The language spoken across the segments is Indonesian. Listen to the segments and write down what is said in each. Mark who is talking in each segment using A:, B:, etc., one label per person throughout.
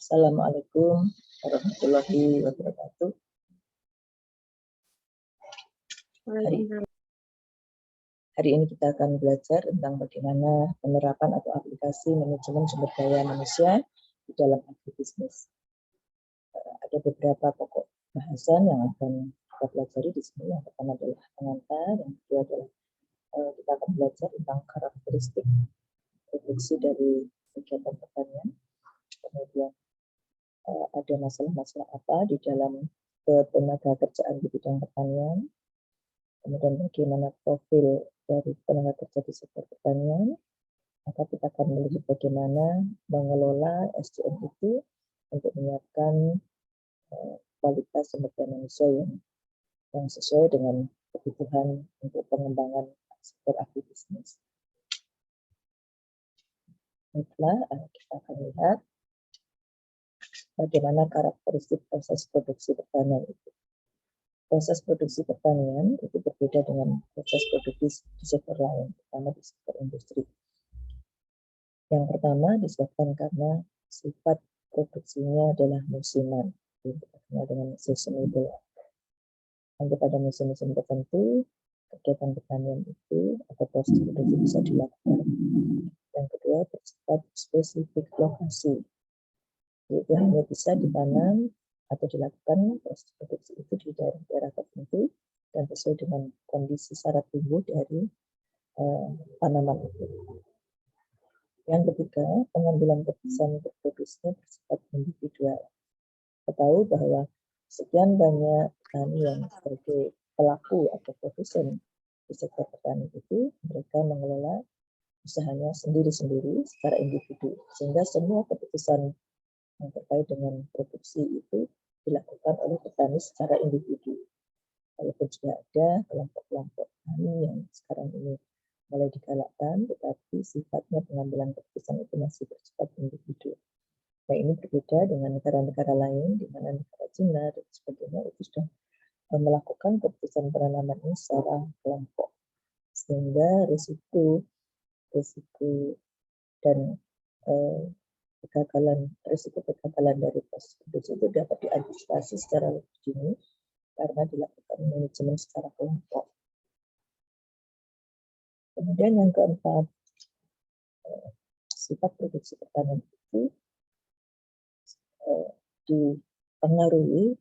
A: Assalamualaikum warahmatullahi wabarakatuh. Hari ini kita akan belajar tentang bagaimana penerapan atau aplikasi manajemen sumber daya manusia di dalam agribisnis. Ada beberapa pokok bahasan yang akan kita pelajari di sini. Yang pertama adalah pengantar, yang kedua adalah kita akan belajar tentang karakteristik produksi dari kegiatan pertanian. Kemudian ada masalah-masalah apa di dalam ketenaga kerjaan di bidang pertanian. Kemudian bagaimana profil dari tenaga kerja di sektor pertanian, maka kita akan melihat bagaimana mengelola SDM itu untuk menyiapkan kualitas sumber daya manusia yang sesuai dengan kebutuhan untuk pengembangan sektor agribisnis. Baiklah, kita akan lihat bagaimana karakteristik proses produksi pertanian itu. Proses produksi pertanian itu berbeda dengan proses produksi di sektor lain, terutama di sektor industri. Yang pertama disebabkan karena sifat produksinya adalah musiman, dengan seasonable. Nanti pada musim-musim tertentu, kegiatan pertanian itu atau proses produksi bisa dilakukan. Yang kedua bersifat spesifik lokasi, yaitu hanya bisa ditanam atau dilakukan proses produksi itu di daerah tertentu dan sesuai dengan kondisi syarat tumbuh dari tanaman itu. Yang ketiga, pengambilan keputusan untuk produksinya bersifat individual. Kita tahu bahwa sekian banyak petani yang sebagai pelaku atau produsen di sektor pertanian itu, mereka mengelola usahanya sendiri-sendiri secara individu, sehingga semua keputusan yang terkait dengan produksi itu dilakukan oleh petani secara individu. Walaupun sudah ada kelompok-kelompok petani yang sekarang ini mulai digalakkan, tetapi sifatnya pengambilan keputusan itu masih bersifat individu. Nah, ini berbeda dengan negara-negara lain, di mana negara Cina dan sebagainya itu sudah melakukan keputusan penanaman ini secara kelompok, sehingga risiko dan risiko kegagalan dari proses produksi itu dapat diantisipasi secara lebih dini karena dilakukan manajemen secara kelompok. Kemudian yang keempat, sifat produksi pertanian itu dipengaruhi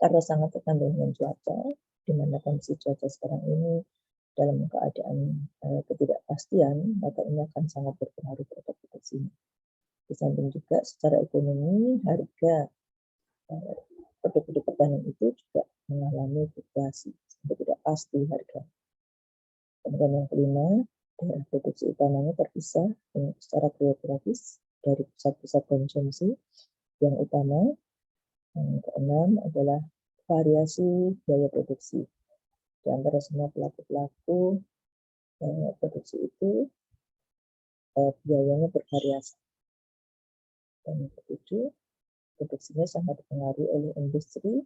A: karena sangat tergantung dengan cuaca, di mana kondisi cuaca sekarang ini dalam keadaan ketidakpastian, maka ini akan sangat berpengaruh terhadap produksinya. Di samping juga secara ekonomi, harga produk-produk pertanian itu juga mengalami fluktuasi, tidak pasti harga. Kemudian yang kelima, daerah produksi utamanya terpisah secara geografis dari pusat-pusat konsumsi yang utama. Yang keenam adalah variasi biaya produksi. Di antara semua pelaku-pelaku produksi itu biayanya bervariasi. Dan yang ketujuh, produksinya sangat dipengaruhi oleh industri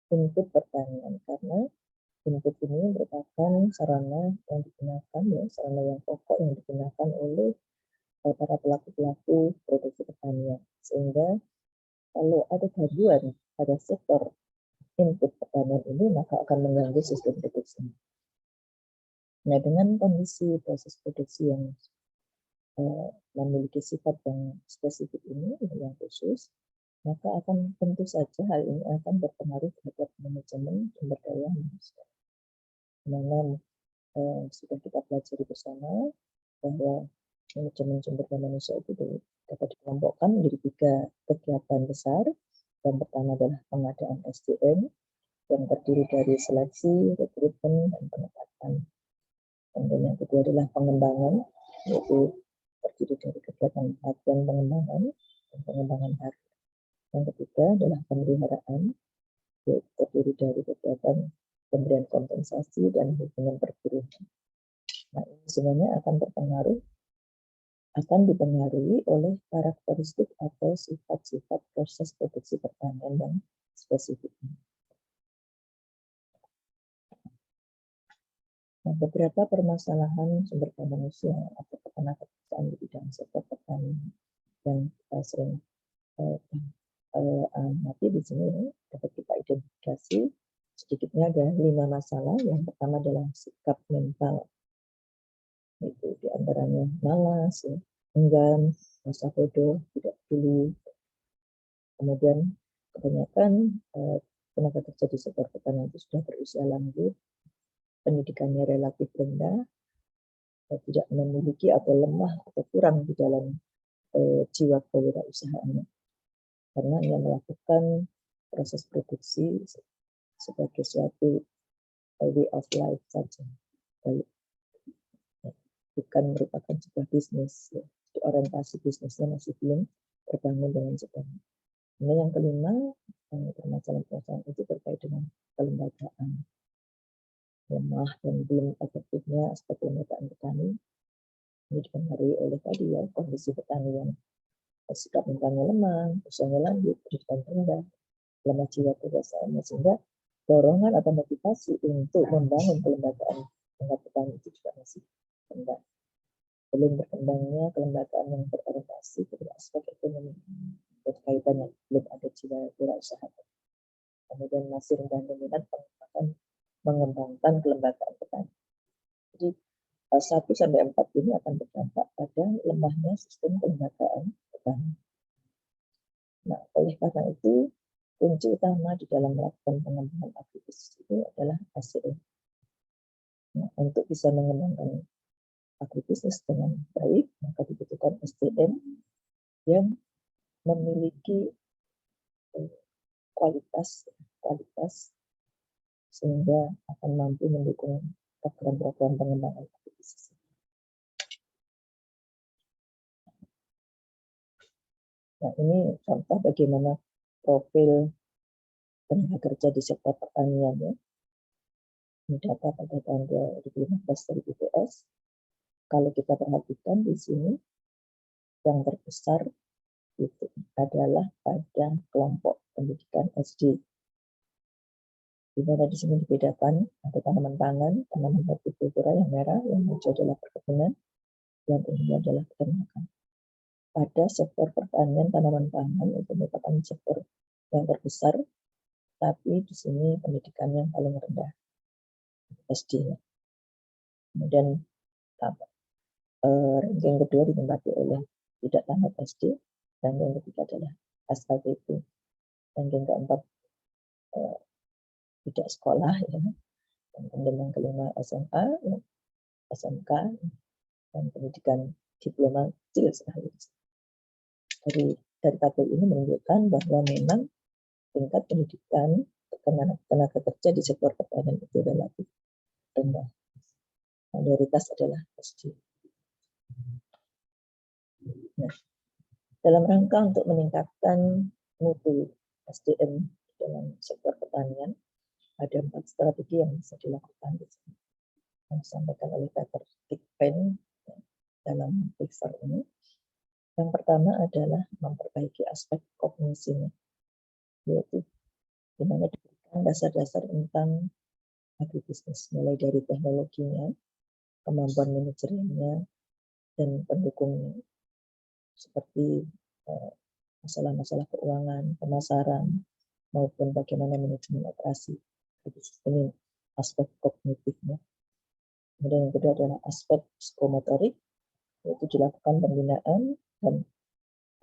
A: input pertanian, karena input ini merupakan sarana yang digunakan, sarana yang pokok yang digunakan oleh para pelaku-pelaku produksi pertanian. Sehingga kalau ada gangguan pada sektor input pertanian ini, maka akan mengganggu sistem produksi. Nah, dengan kondisi proses produksi yang memiliki sifat yang spesifik ini, yang khusus, maka akan tentu saja hal ini akan berpengaruh terhadap manajemen sumber daya manusia. Dimana sudah kita pelajari bersama bahwa manajemen sumber daya manusia itu dapat dikelompokkan menjadi 3 kegiatan besar. Yang pertama adalah pengadaan SDM yang terdiri dari seleksi, rekrutmen, dan penempatan. Kemudian yang kedua adalah pengembangan, yaitu terdiri dari kegiatan pelatihan pengembangan dan pengembangan baru. Yang ketiga adalah pemeliharaan, yaitu terdiri dari kegiatan pemberian kompensasi dan hubungan perburuan. Nah, ini semuanya akan dipengaruhi oleh karakteristik atau sifat-sifat proses produksi pertanian yang spesifik. Nah, beberapa permasalahan sumber daya manusia atau ketenagakerjaan di bidang sektor pertanian yang kita sering Nanti di sini dapat kita identifikasi sedikitnya ada 5 masalah. Yang pertama adalah sikap mental, itu diantaranya malas, ya, enggan, rasa bodoh, tidak peduli. Kemudian kebanyakan tenaga kerja di sektor pertanian itu sudah berusia lanjut, pendidikannya relatif rendah, tidak memiliki atau lemah atau kurang di dalam jiwa kewirausahaannya, karena ia melakukan proses produksi sebagai suatu way of life saja, bukan merupakan sebuah bisnis. Ya. Jadi orientasi bisnisnya masih belum terbangun dengan sepenuhnya. Ini yang kelima, permasalahan itu terkait dengan kelembagaan, lemah dan belum efektifnya aspek kelembagaan petani. Ini dipengaruhi oleh tadi ya kondisi petani yang sikap mentalnya lemah, usianya lanjut, pendidikan rendah, lemah jiwa kebiasaannya, sehingga dorongan atau motivasi untuk membangun kelembagaan tingkat petani itu juga masih rendah. Belum berkembangnya kelembagaan yang berorientasi pada aspek ekonomi berkaitannya, belum ada jiwa wirausaha. Kemudian masih rendah minat mengembangkan kelembagaan petani. Jadi 1-4 ini akan berdampak pada lemahnya sistem kelembagaan petani. Nah, oleh karena itu kunci utama di dalam melakukan pengembangan agribisnis itu adalah SDM. Nah, untuk bisa mengembangkan agribisnis dengan baik, maka dibutuhkan SDM yang memiliki kualitas sehingga akan mampu mendukung program-program pengembangan agribisnis. Nah, ini contoh bagaimana profil tenaga kerja di sektor pertanian ya. Ini data pada tahun 2015 dari BPS. Kalau kita perhatikan di sini, yang terbesar itu adalah pada kelompok pendidikan SD. Di mana di sini dibedakan ada tanaman pangan, tanaman hortikultura yang merah, yang hijau adalah perkebunan, yang ungu adalah peternakan. Pada sektor pertanian tanaman pangan itu merupakan sektor yang terbesar, tapi di sini pendidikan yang paling rendah, SD. Kemudian ranking kedua ditempati oleh tidak tamat SD, dan yang ketiga adalah SLTP. Ranking keempat tidak sekolah, ya. Dan kemudian yang kelima SMA, ya, SMK, dan pendidikan diploma kecil sekali. Dari tabel ini menunjukkan bahwa memang tingkat pendidikan tenaga kerja di sektor pertanian itu relatif rendah. Mayoritas adalah SD. Nah, dalam rangka untuk meningkatkan mutu SDM dalam sektor pertanian, ada 4 strategi yang bisa dilakukan di sini. Yang disampaikan oleh Dr. Dick Penn dalam paper ini. Yang pertama adalah memperbaiki aspek kognisinya, yaitu di mana diberikan dasar-dasar tentang agribisnis, mulai dari teknologinya, kemampuan manajerialnya, dan pendukungnya, seperti masalah-masalah keuangan, pemasaran, maupun bagaimana manajemen operasi. Ini aspek kognitifnya. Kemudian yang kedua adalah aspek psikomotorik, yaitu dilakukan pembinaan dan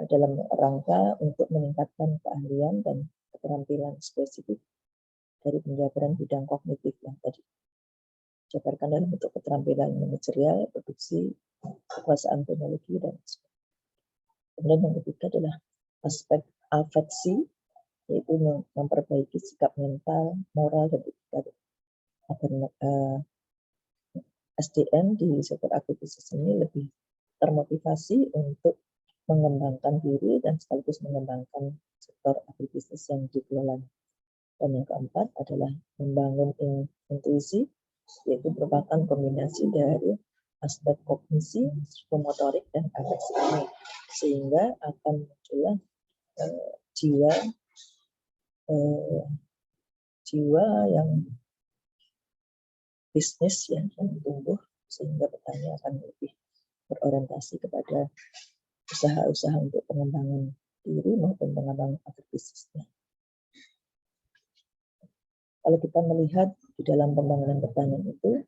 A: dalam rangka untuk meningkatkan keahlian dan keterampilan spesifik dari penjabaran bidang kognitif yang tadi dijabarkan dalam bentuk keterampilan manajerial, produksi, kekuasaan teknologi, dan sebagainya. Kemudian yang ketiga adalah aspek afeksi, yaitu memperbaiki sikap mental, moral, dan etika agar SDM di sektor agribisnis ini lebih termotivasi untuk mengembangkan diri dan sekaligus mengembangkan sektor agribisnis yang dikelola. Dan yang keempat adalah membangun intuisi, yaitu merupakan kombinasi dari aspek kognisi, psikomotorik, dan afeksi ini, sehingga akan muncullah jiwa yang bisnis yang tumbuh, sehingga petani akan lebih berorientasi kepada usaha-usaha untuk pengembangan sendiri maupun pengembangan agribisnisnya. Kalau kita melihat di dalam pembangunan pertanian itu,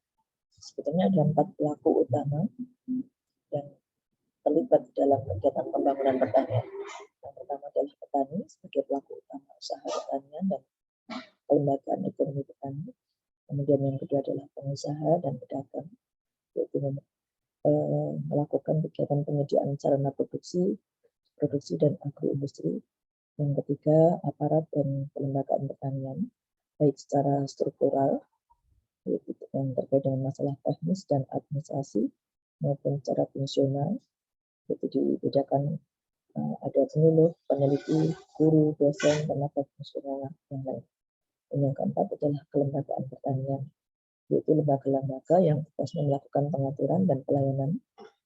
A: sebetulnya ada 4 pelaku utama yang terlibat dalam kegiatan pembangunan pertanian. Yang pertama adalah petani sebagai pelaku utama usaha pertanian dan kelembagaan ekonomi petani. Kemudian yang kedua adalah pengusaha dan pedagang, yaitu melakukan kegiatan penyediaan sarana produksi dan agroindustri. Yang ketiga, aparat dan kelembagaan pertanian, baik secara struktural, yaitu yang terkait dengan masalah teknis dan administrasi, maupun secara fungsional, yaitu dibedakan ada penyuluh, peneliti, guru, dosen, tenaga fungsional yang lain. Dan yang keempat adalah kelembagaan pertanian, yaitu lembaga-lembaga yang tugasnya melakukan pengaturan dan pelayanan,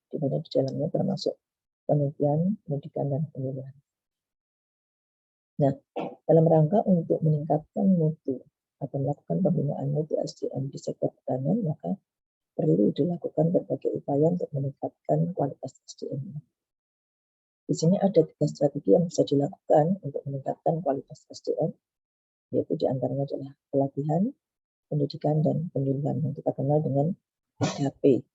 A: di mana di dalamnya termasuk penelitian, pendidikan, dan penyuluhan. Nah, dalam rangka untuk meningkatkan mutu atau melakukan pembinaan mutu SDM di sektor pertanian, maka perlu dilakukan berbagai upaya untuk meningkatkan kualitas SDM. Di sini ada 3 strategi yang bisa dilakukan untuk meningkatkan kualitas SDM, yaitu diantaranya adalah pelatihan, pendidikan, dan penyuluhan yang kita kenal dengan 3P.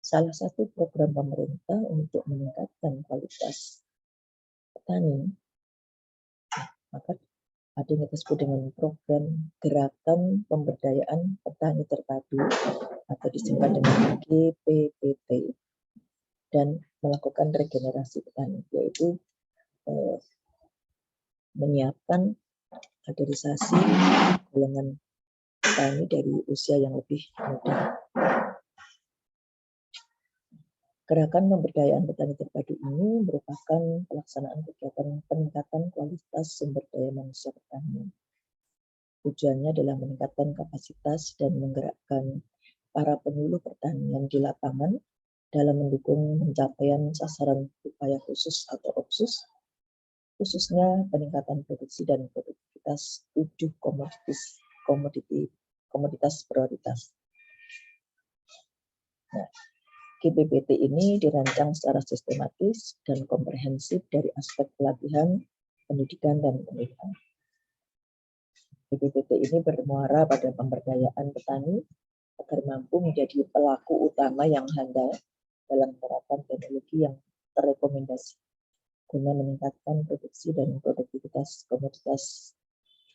A: Salah satu program pemerintah untuk meningkatkan kualitas petani, maka ada yang disebut dengan program Gerakan Pemberdayaan Petani Terpadu atau disingkat dengan GPPT, dan melakukan regenerasi petani, yaitu menyiapkan kaderisasi golongan petani dari usia yang lebih muda. Gerakan Pemberdayaan Petani Terpadu ini merupakan pelaksanaan kegiatan peningkatan kualitas sumber daya manusia pertanian. Tujuannya adalah meningkatkan kapasitas dan menggerakkan para penyuluh pertanian di lapangan dalam mendukung pencapaian sasaran upaya khusus atau OPSUS, khususnya peningkatan produksi dan produktivitas 7 komoditas prioritas. Nah, GPPT ini dirancang secara sistematis dan komprehensif dari aspek pelatihan, pendidikan, dan penyuluhan. GPPT ini bermuara pada pemberdayaan petani agar mampu menjadi pelaku utama yang handal dalam penerapan teknologi yang terrekomendasi guna meningkatkan produksi dan produktivitas komoditas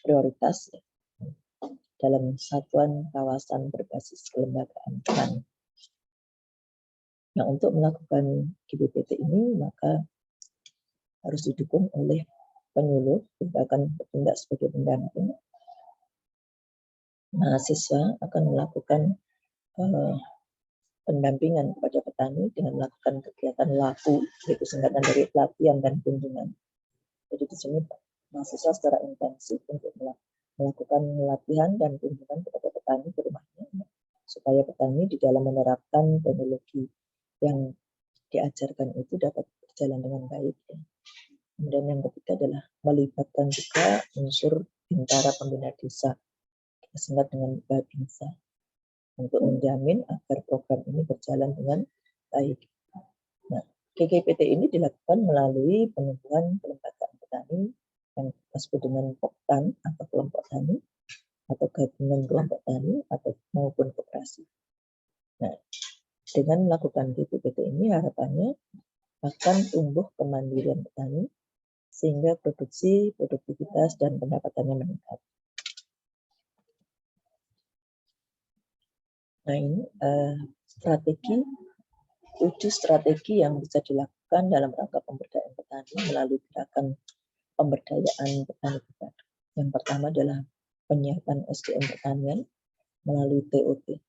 A: prioritas dalam satuan kawasan berbasis kelembagaan petani. Nah, untuk melakukan GPPT ini maka harus didukung oleh penyuluh, bahkan bertindak sebagai pendamping. Mahasiswa akan melakukan pendampingan kepada petani dengan melakukan kegiatan LAKU, yaitu singkatan dari pelatihan dan kunjungan. Jadi di sini mahasiswa secara intensif untuk melakukan latihan dan kunjungan kepada petani ke rumahnya, supaya petani di dalam menerapkan teknologi yang diajarkan itu dapat berjalan dengan baik. Kemudian yang ketiga adalah melibatkan juga unsur bintara pembina desa, disingkat dengan Babinsa, untuk menjamin agar program ini berjalan dengan baik. Nah, GPPT ini dilakukan melalui penubuhan kelembagaan petani yang disebut dengan POKTAN atau kelompok tani, atau gabungan kelompok tani atau maupun koperasi. Nah, dengan melakukan GPPT ini harapannya akan tumbuh kemandirian petani sehingga produksi, produktivitas, dan pendapatannya meningkat. Nah, ini strategi yang bisa dilakukan dalam rangka pemberdayaan petani melalui gerakan pemberdayaan petani terpadu. Yang pertama adalah penyiapan SDM pertanian melalui TOT,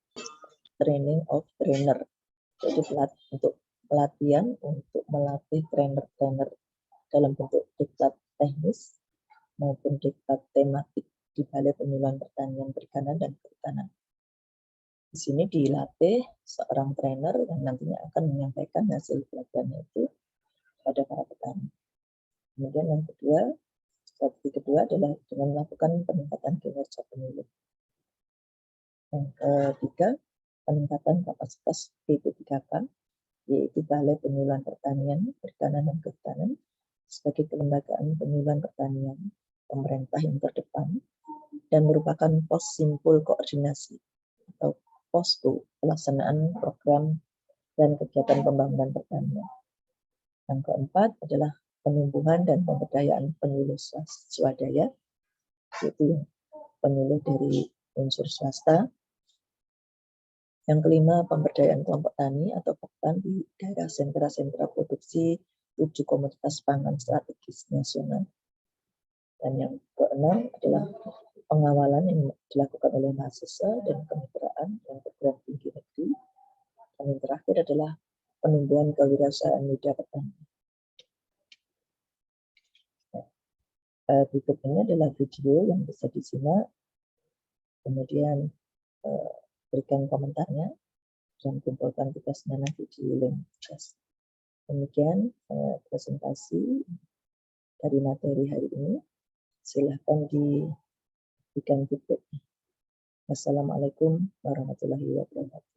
A: Training of Trainer, jadi untuk pelatihan untuk melatih trainer-trainer dalam bentuk diklat teknis maupun diklat tematik di Balai Penyuluhan Pertanian, Perikanan, dan Kehutanan. Di sini dilatih seorang trainer yang nantinya akan menyampaikan hasil pelatihannya itu kepada para petani. Kemudian yang kedua, strategi kedua adalah dengan melakukan peningkatan kinerja penyuluh. Yang ketiga, peningkatan kapasitas BP3K, yaitu Balai Penyuluhan Pertanian, Perikanan, dan Kehutanan, sebagai kelembagaan penyuluhan pertanian pemerintah yang terdepan dan merupakan pos simpul koordinasi atau posko pelaksanaan program dan kegiatan pembangunan pertanian. Yang keempat adalah penumbuhan dan pemberdayaan penyuluh swadaya, yaitu penyuluh dari unsur swasta. Yang kelima, pemberdayaan kelompok tani atau POKTAN di daerah sentra-sentra produksi 7 komoditas pangan strategis nasional. Dan yang keenam adalah pengawalan yang dilakukan oleh mahasiswa dan kemitraan yang perguruan tinggi negeri. Dan yang terakhir adalah penumbuhan kewirausahaan muda petani. Berikut ini adalah video yang bisa disimak, kemudian berikan komentarnya dan kumpulkan tugasnya nanti di link tugas. Demikian presentasi dari materi hari ini. Silahkan diberikan feedback. Wassalamualaikum warahmatullahi wabarakatuh.